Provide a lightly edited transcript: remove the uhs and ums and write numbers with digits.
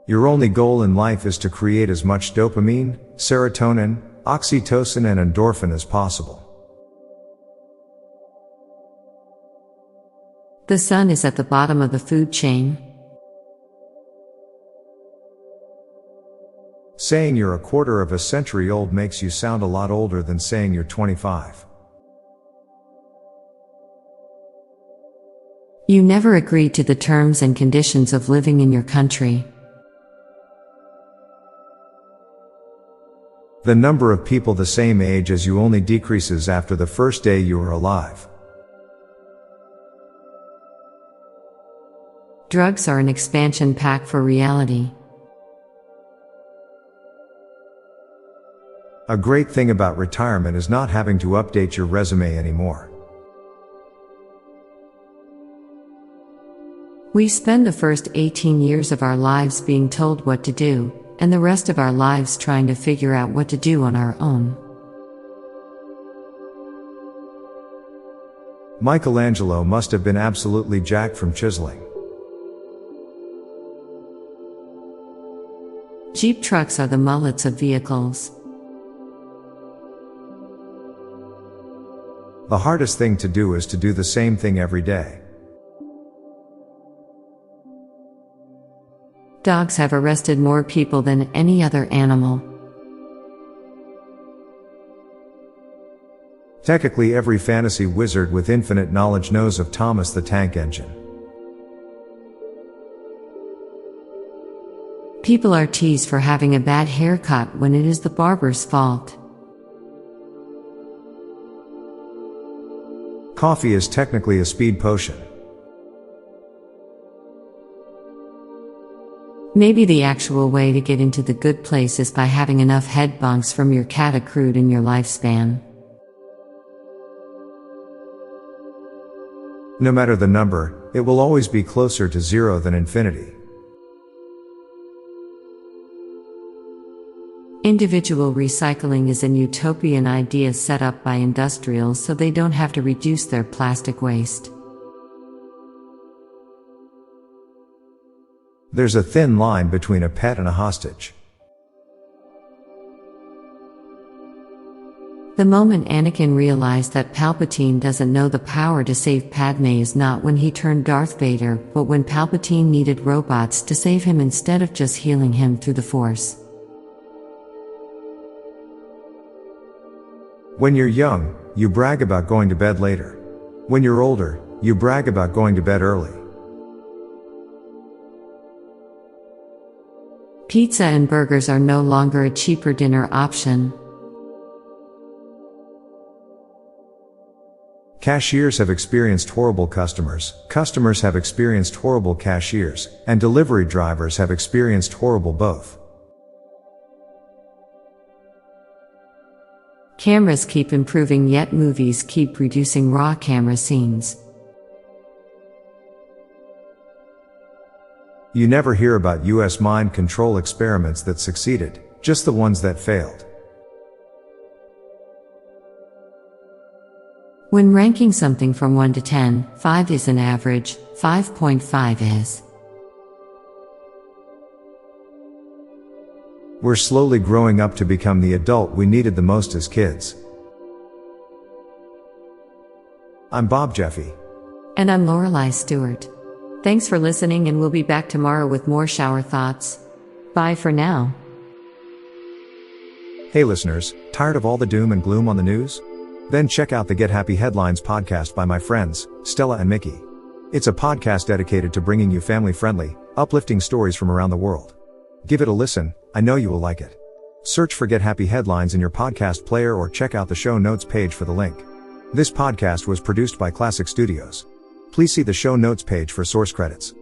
Your only goal in life is to create as much dopamine, serotonin, oxytocin and endorphin as possible. The sun is at the bottom of the food chain. Saying you're a quarter of a century old makes you sound a lot older than saying you're 25. You never agreed to the terms and conditions of living in your country. The number of people the same age as you only decreases after the first day you are alive. Drugs are an expansion pack for reality. A great thing about retirement is not having to update your resume anymore. We spend the first 18 years of our lives being told what to do, and the rest of our lives trying to figure out what to do on our own. Michelangelo must have been absolutely jacked from chiseling. Jeep trucks are the mullets of vehicles. The hardest thing to do is to do the same thing every day. Dogs have arrested more people than any other animal. Technically, every fantasy wizard with infinite knowledge knows of Thomas the Tank Engine. People are teased for having a bad haircut when it is the barber's fault. Coffee is technically a speed potion. Maybe the actual way to get into the good place is by having enough head bonks from your cat accrued in your lifespan. No matter the number, it will always be closer to zero than infinity. Individual recycling is an utopian idea set up by industrials so they don't have to reduce their plastic waste. There's a thin line between a pet and a hostage. The moment Anakin realized that Palpatine doesn't know the power to save Padme is not when he turned Darth Vader, but when Palpatine needed robots to save him instead of just healing him through the Force. When you're young, you brag about going to bed later. When you're older, you brag about going to bed early. Pizza and burgers are no longer a cheaper dinner option. Cashiers have experienced horrible customers, customers have experienced horrible cashiers, and delivery drivers have experienced horrible both. Cameras keep improving, yet movies keep reducing raw camera scenes. You never hear about US mind control experiments that succeeded, just the ones that failed. When ranking something from 1 to 10, 5 is an average, 5.5 is. We're slowly growing up to become the adult we needed the most as kids. I'm Bob Jeffy. And I'm Lorelei Stewart. Thanks for listening, and we'll be back tomorrow with more shower thoughts. Bye for now. Hey listeners, tired of all the doom and gloom on the news? Then check out the Get Happy Headlines podcast by my friends, Stella and Mickey. It's a podcast dedicated to bringing you family-friendly, uplifting stories from around the world. Give it a listen, I know you will like it. Search for Get Happy Headlines in your podcast player or check out the show notes page for the link. This podcast was produced by Klassic Studios. Please see the show notes page for source credits.